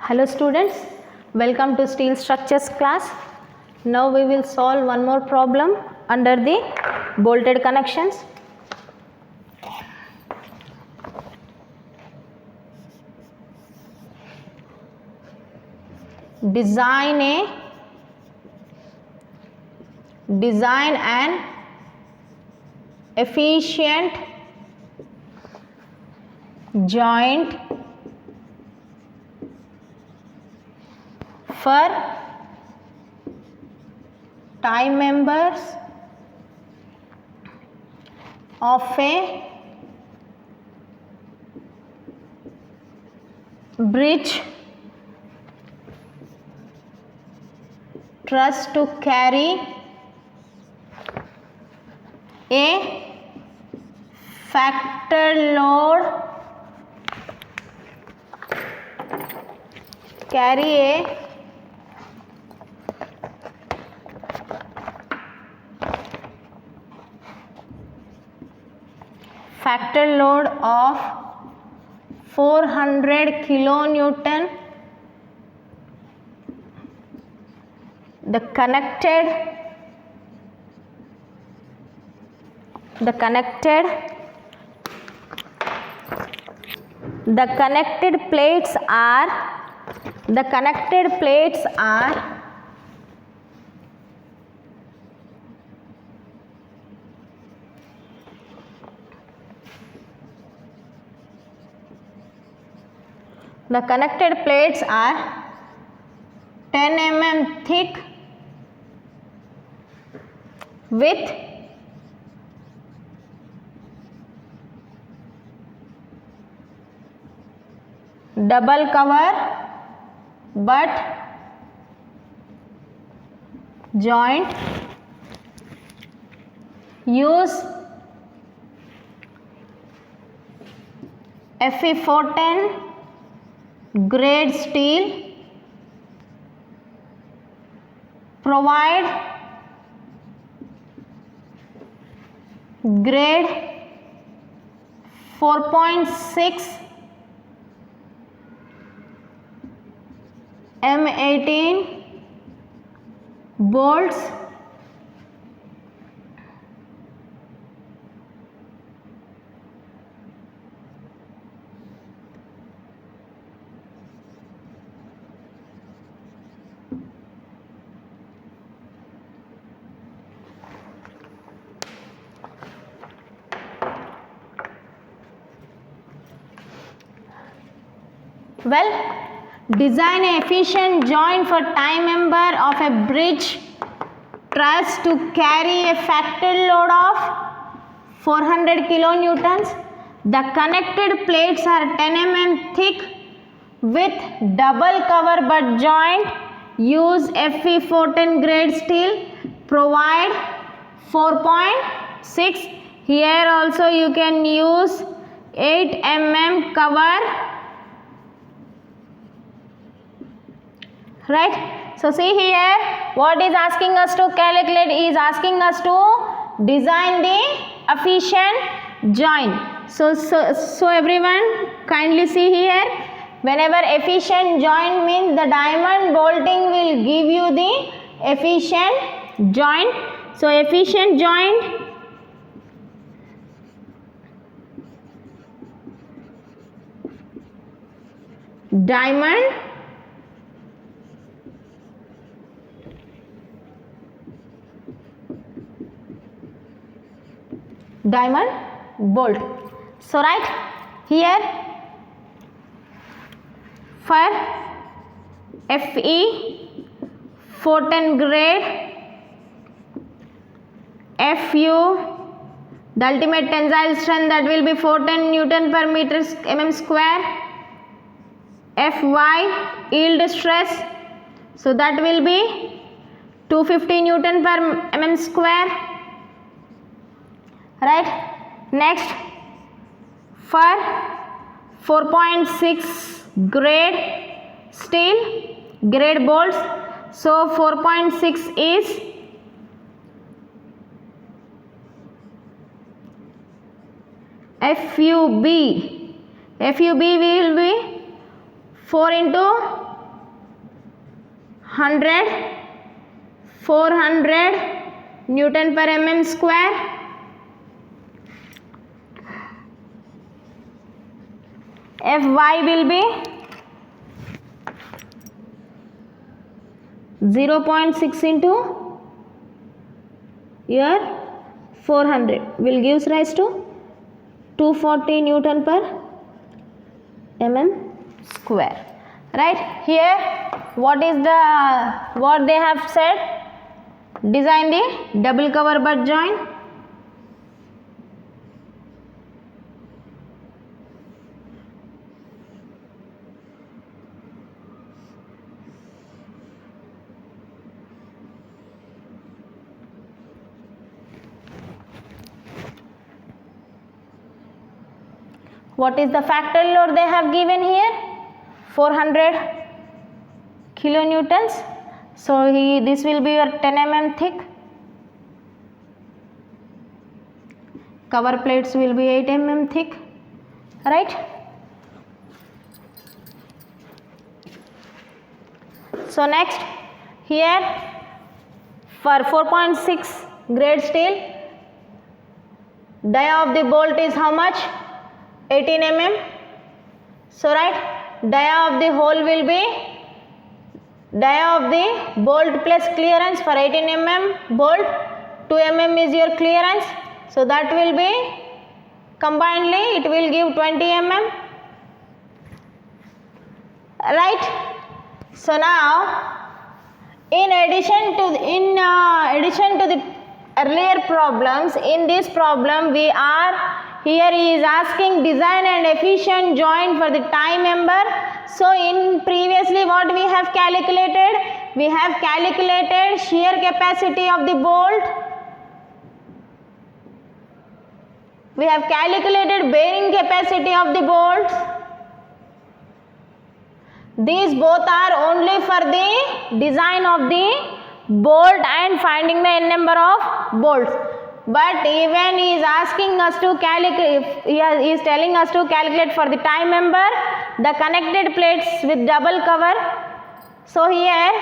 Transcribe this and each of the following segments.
Hello students, welcome to steel structures class. Now we will solve one more problem under the bolted connections. Design an efficient joint for tie members of a bridge truss to carry a factor load of 400 kilonewton. The connected plates are The connected plates are 10 mm thick with double cover but joint. Use Fe410 grade steel. Provide grade 4.6 M18 bolts. Well, design an efficient joint for tie member of a bridge truss to carry a factor load of 400 kilonewtons. The connected plates are 10 mm thick with double cover but joint. Use Fe410 grade steel. Provide 4.6. Here also you can use 8 mm cover. Right, so see here what is asking us to calculate is asking us to design the efficient joint. So everyone kindly see here, whenever efficient joint means the diamond bolting will give you the efficient joint. So efficient joint diamond bolt. So right here for Fe410 grade, Fu the ultimate tensile strength that will be 410 Newton per meter mm square. Fy yield stress, so that will be 250 Newton per mm square. Right, next for 4.6 grade steel grade bolts, so 4.6 is FUB will be 4 into 100, 400 Newton per mm square. Fy will be 0.6 into here 400 will gives rise to 240 Newton per mm square. Right, here what they have said, design the double cover butt joint. What is the factory load they have given here? 400 kilonewtons. So this will be your 10 mm thick. Cover plates will be 8 mm thick. Right? So next, here for 4.6 grade steel, dia of the bolt is how much? 18 mm. So right, dia of the hole will be dia of the bolt plus clearance for 18 mm bolt, 2 mm is your clearance. So that will be combinedly it will give 20 mm. Right. So now in addition to the earlier problems, in this problem we are here he is asking design and efficient joint for the tie member. So in previously what we have calculated? We have calculated shear capacity of the bolt. We have calculated bearing capacity of the bolts. These both are only for the design of the bolt and finding the n number of bolts. But even he is asking us to calculate, he is telling us to calculate for the tie member the connected plates with double cover. So here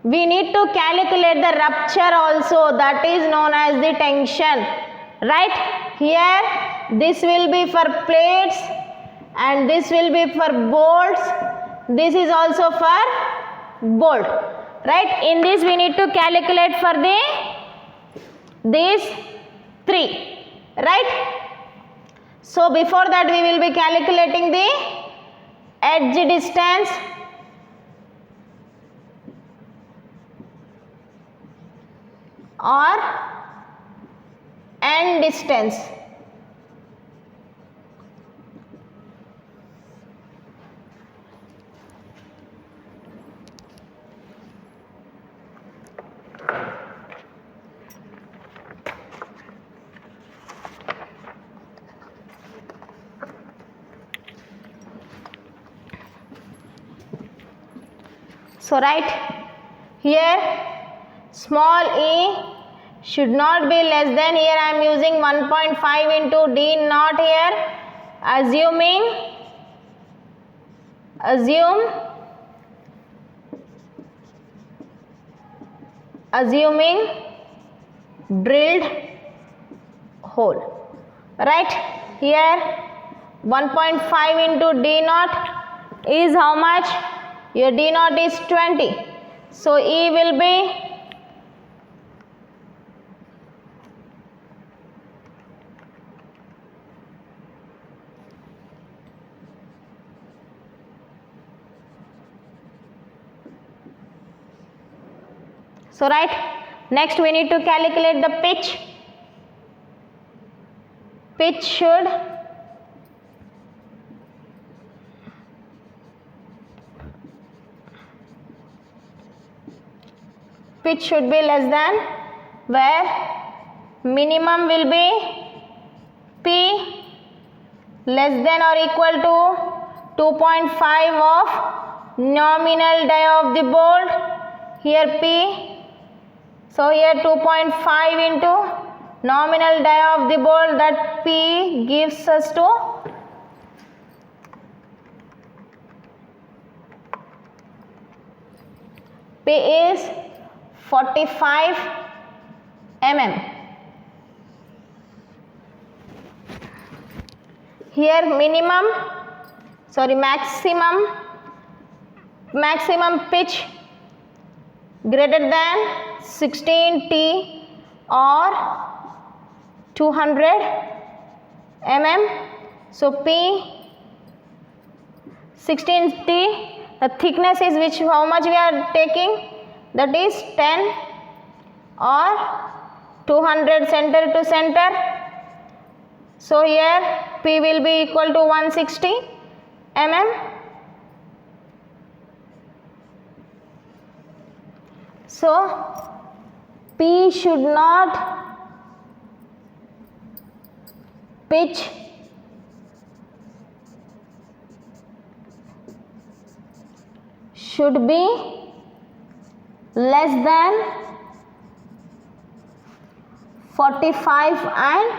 we need to calculate the rupture also, that is known as the tension. Right, here this will be for plates and this will be for bolts, this is also for bolt. Right, in this we need to calculate for these three. Right, so before that we will be calculating the edge distance, or end distance. So right here small e should not be less than, here I am using 1.5 into d naught here, assuming drilled hole. Right, here 1.5 into d naught is how much? Your d naught is 20. So E will be so right, next we need to calculate the pitch. Pitch should be less than, where minimum will be P less than or equal to 2.5 of nominal dia of the bolt, here P. So here 2.5 into nominal dia of the bolt, that P gives us to 2.5 P is 45 mm. Here maximum pitch greater than 16 T or 200 mm. So P 16 T, the thickness is how much we are taking, that is 10 or 200 center to center. So here P will be equal to 160 mm. So P should not pitch should be less than 45 and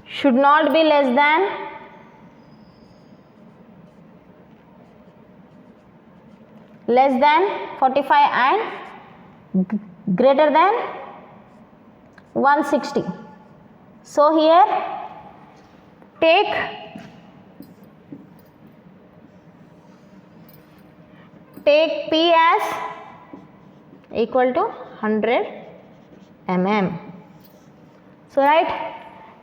should not be less than 45 and greater than 160. So here take P as equal to 100 mm. So right,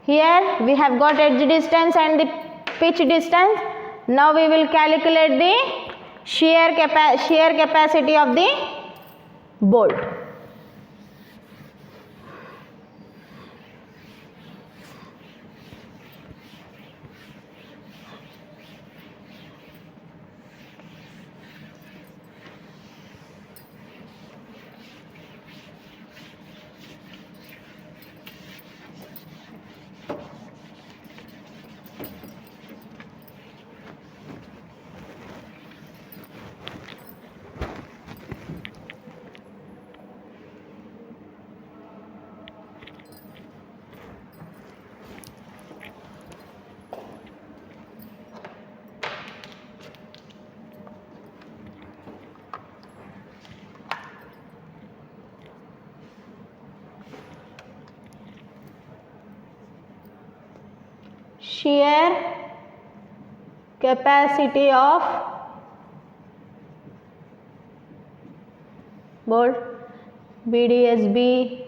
here we have got edge distance and the pitch distance. Now we will calculate the shear capacity of the bolt. Shear capacity of bolt BDSB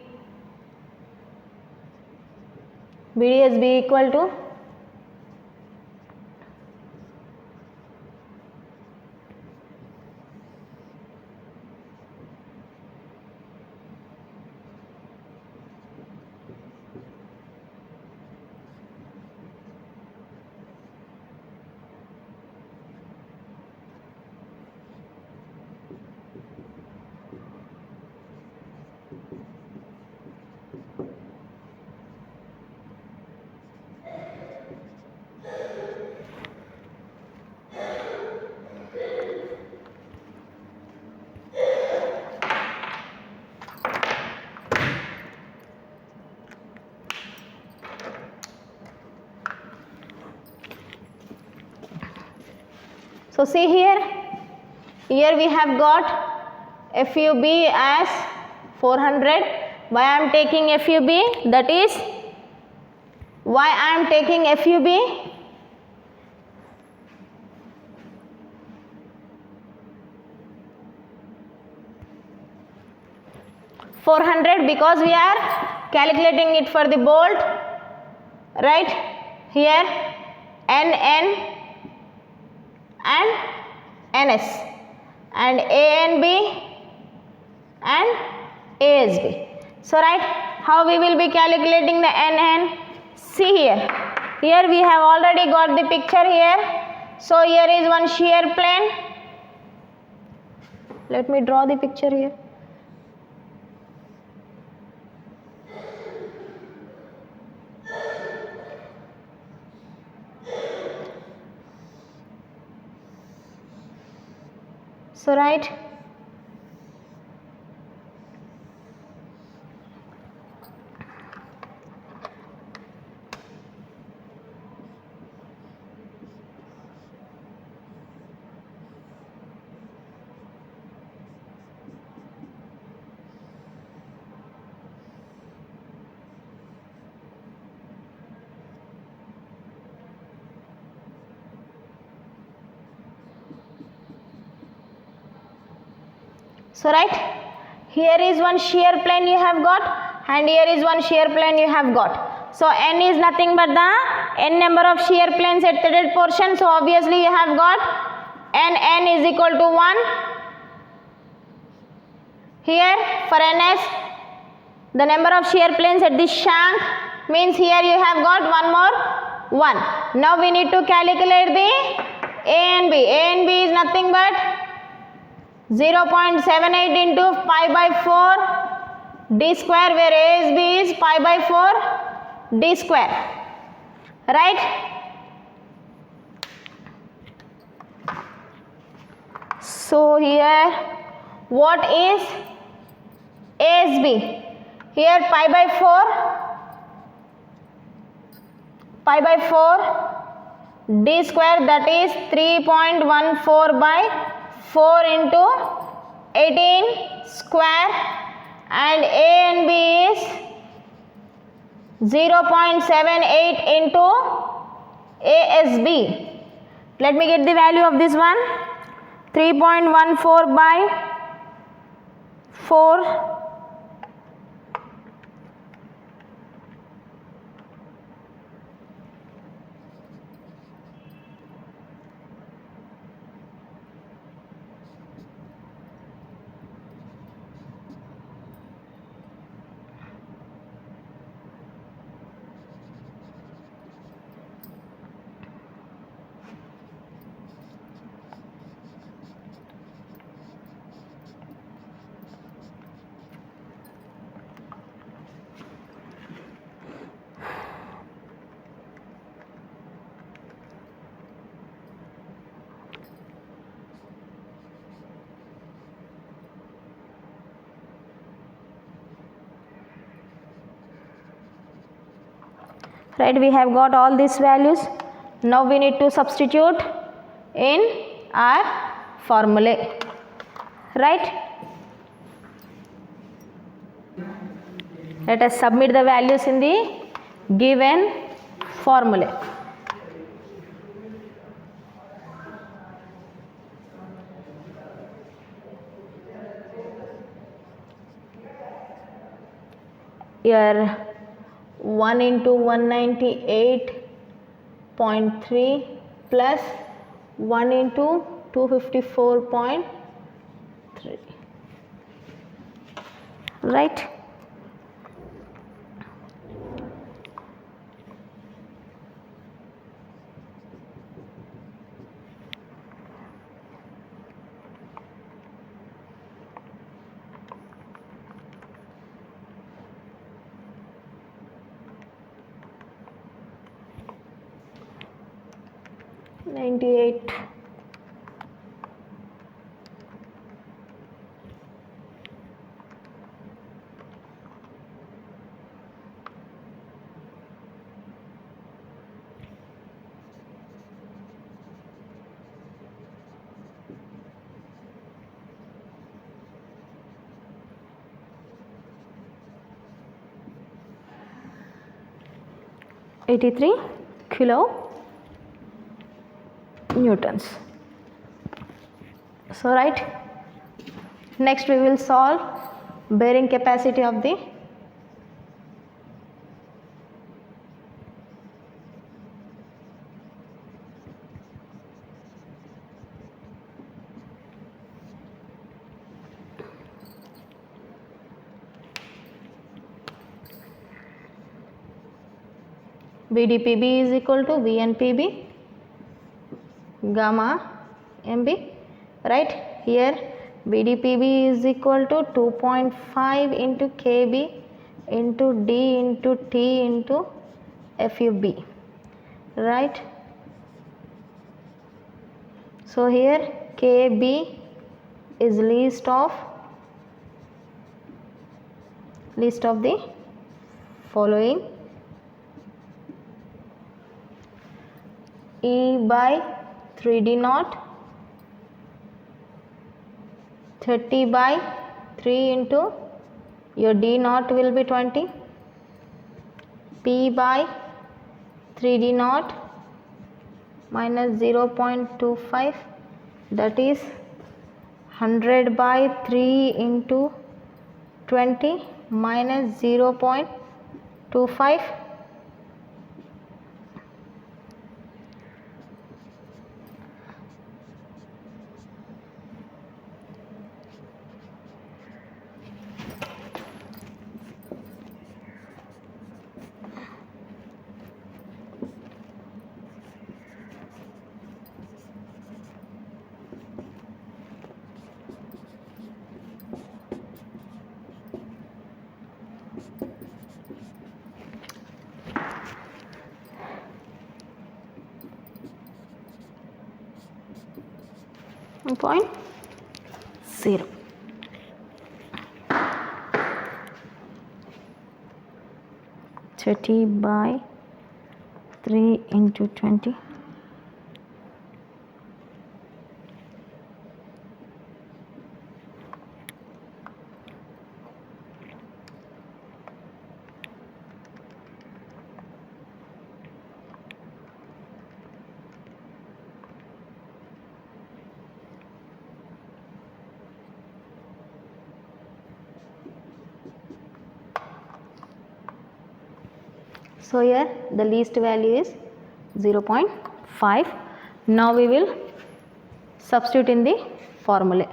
equal to So see here we have got FUB as 400. Why I am taking FUB? That is why I am taking FUB? Because we are calculating it for the bolt, right? Here NN and NS and ANB and ASB. So right, how we will be calculating the NN? See here we have already got the picture here. So here is one shear plane. Let me draw the picture here. So right, So right, here is one shear plane you have got and here is one shear plane you have got. So n is nothing but the n number of shear planes at threaded portion. So obviously you have got n is equal to 1. Here for ns, the number of shear planes at this shank means here you have got one more 1. Now we need to calculate the A and B. A and B is nothing but 0.78 into pi by 4 d square, where A is B is pi by 4 d square, right? So here what is ASB? Here pi by 4 d square, that is 3.14 by 4 into 18 square, and A and B is 0.78 into ASB. Let me get the value of this one. 3.14 by 4 right, we have got all these values. Now we need to substitute in our formulae, right? Let us submit the values in the given formulae. Here 1 into 198.3 plus 1 into 254.3, right? $98. $83 kilo newtons. So right, next we will solve bearing capacity of the VDPB is equal to VNPB gamma MB, right? Here VDPB is equal to 2.5 into KB into D into T into FUB, right? So here KB is list of the following: E by 3D naught, 30 by 3 into your D naught will be 20, P by 3D naught minus 0.25, that is 100 by 3 into 20 minus 0.25. Point 0. Thirty by 3 into 20. So here the least value is 0.5. Now we will substitute in the formula.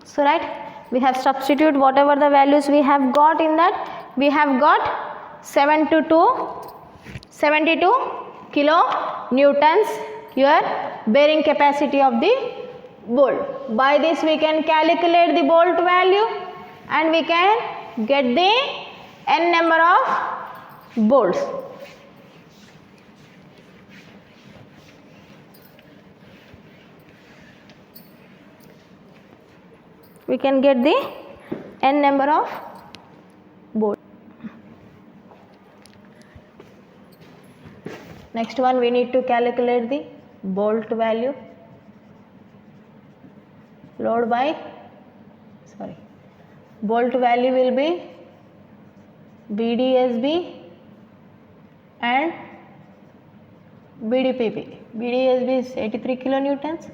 So right, we have substitute whatever the values we have got in that. We have got 72 kilonewtons your bearing capacity of the bolt. By this we can calculate the bolt value and we can get the n number of bolts. We can get the n number of bolts. Next one, we need to calculate the bolt value. Bolt value will be BDSB and BDPP. BDSB is 83 kilonewtons,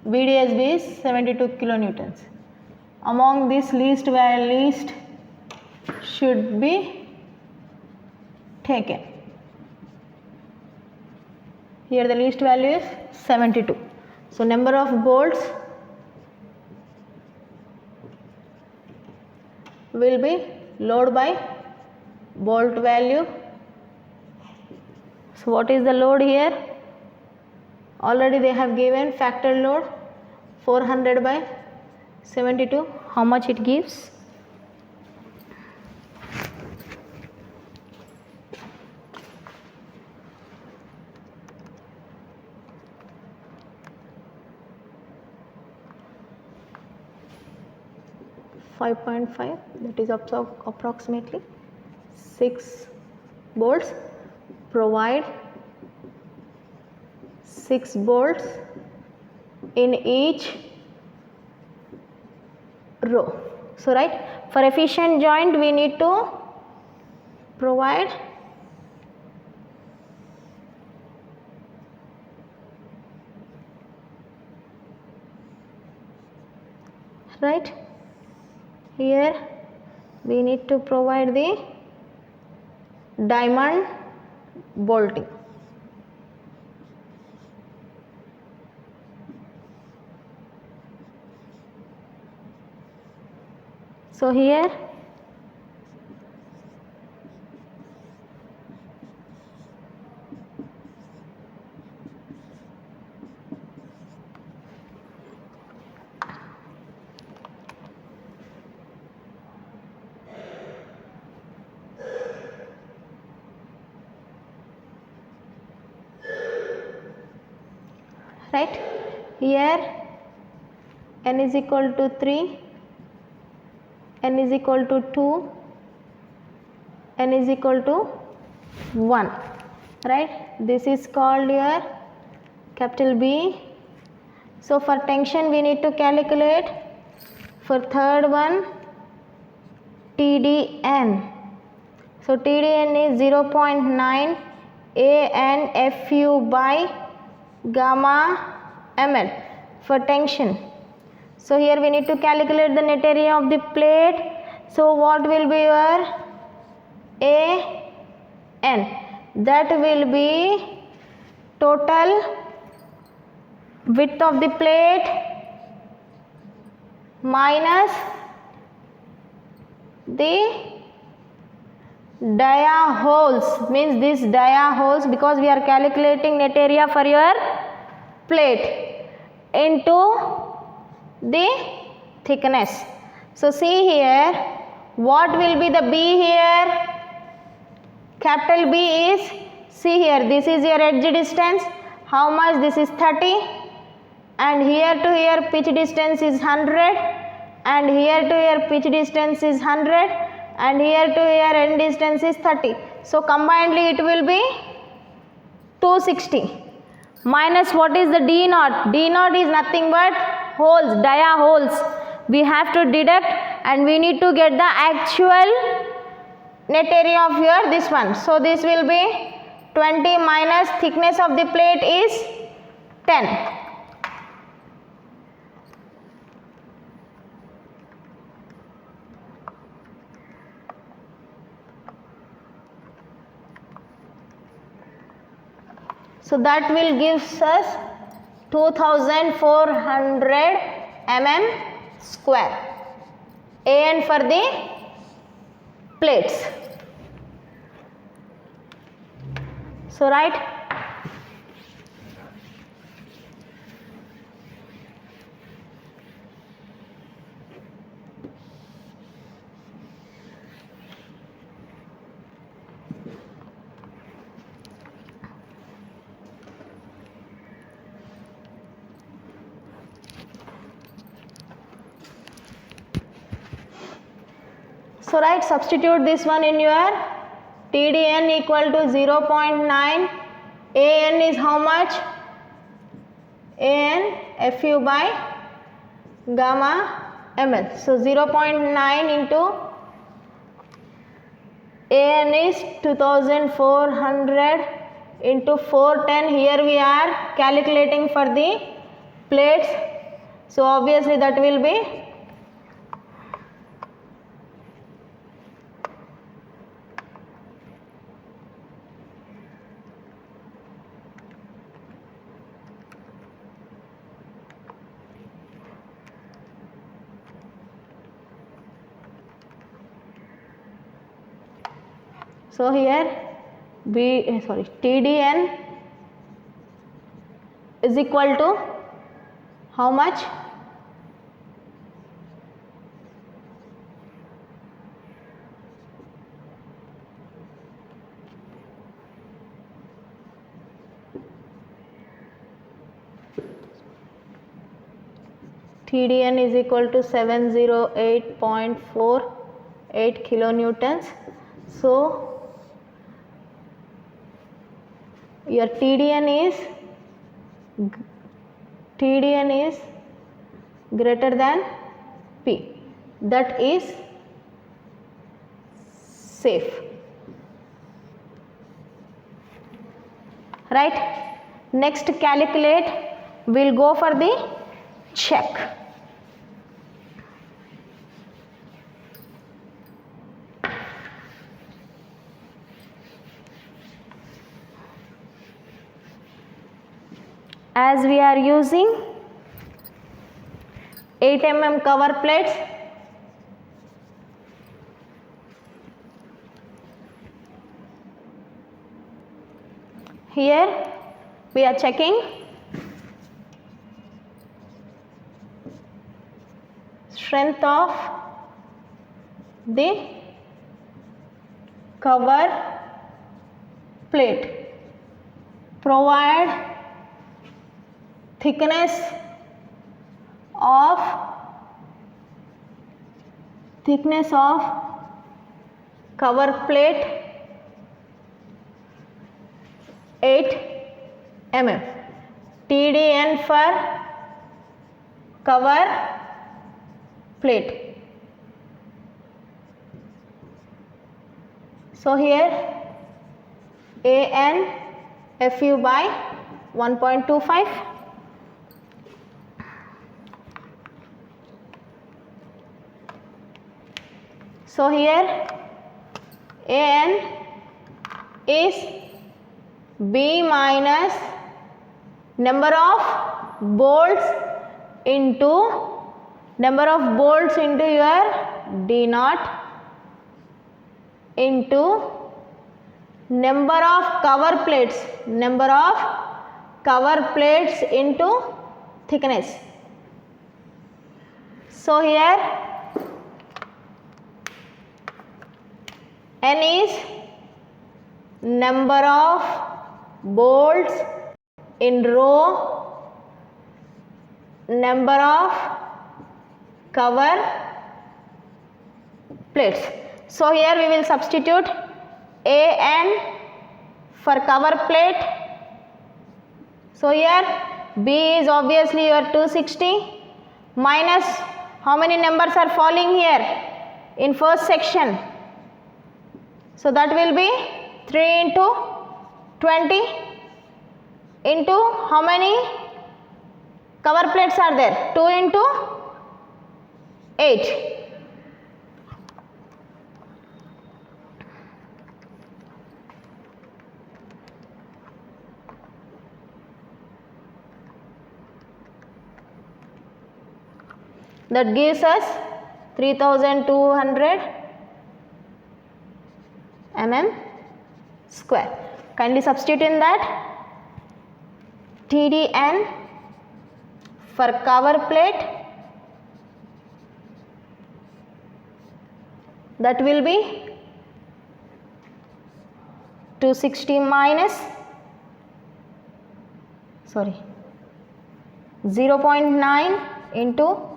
BDSB is 72 kilonewtons. Among these least should be taken. Here the least value is 72. So number of bolts will be load by bolt value. So what is the load here? Already they have given factor load 400 by 72. How much it gives? .5, that is approximately 6 bolts. Provide 6 bolts in each row. So right, for efficient joint we need to provide right Here we need to provide the diamond bolting. So here right, here n is equal to 3, n is equal to 2, n is equal to 1, right. This is called your capital B. So for tension we need to calculate. For third one, TDN. So TDN is 0.9 ANFU by gamma ml for tension. So here we need to calculate the net area of the plate. So what will be your AN? That will be total width of the plate minus the dia holes, means this dia holes, because we are calculating net area for your plate, into the thickness. So see here, what will be the B here? Capital B is, see here, this is your edge distance. How much? This is 30, and here to here pitch distance is 100, and here to here pitch distance is 100, and here to here end distance is 30. So combinedly it will be 260 minus what is the D naught? D naught is nothing but holes, dia holes. We have to deduct, and we need to get the actual net area of your this one. So this will be 20 minus thickness of the plate is 10. So that will give us 2400 mm square. AN for the plates. So right, substitute this one in your TDN equal to 0.9. AN is how much? AN FU by gamma ml. So 0.9 into AN is 2400 into 410. Here we are calculating for the plates. So obviously that will be so here TDN is equal to how much? TDN is equal to 708.48 kilonewtons. So your TDN is greater than P. That is safe. Right? Next calculate, we'll go for the check. as we are using 8 mm cover plates. Here we are checking strength of the cover plate, provide thickness of cover plate 8 mm, TDN for cover plate. So here AN FU by 1.25. So here AN is B minus number of bolts into your D naught into number of cover plates into thickness. So here N is number of bolts in row, number of cover plates. So here we will substitute AN for cover plate. So here B is obviously your 260 minus how many numbers are falling here in first section. So that will be 3 into 20 into how many cover plates are there? 2 into 8. That gives us 3200 mm square. Kindly substitute in that TDN for cover plate, that will be 260 minus 0.9 into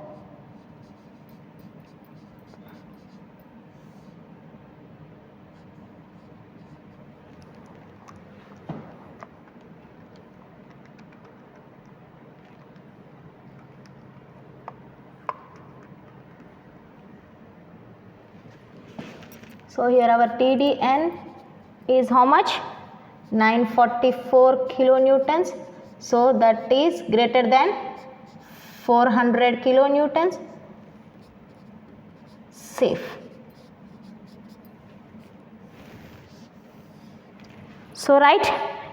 'So here our TDN is how much? 944 kilonewtons. So that is greater than 400 kilonewtons. Safe. So right,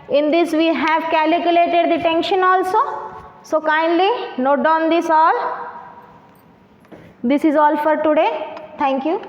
in this we have calculated the tension also. So kindly note down this all. This is all for today. Thank you.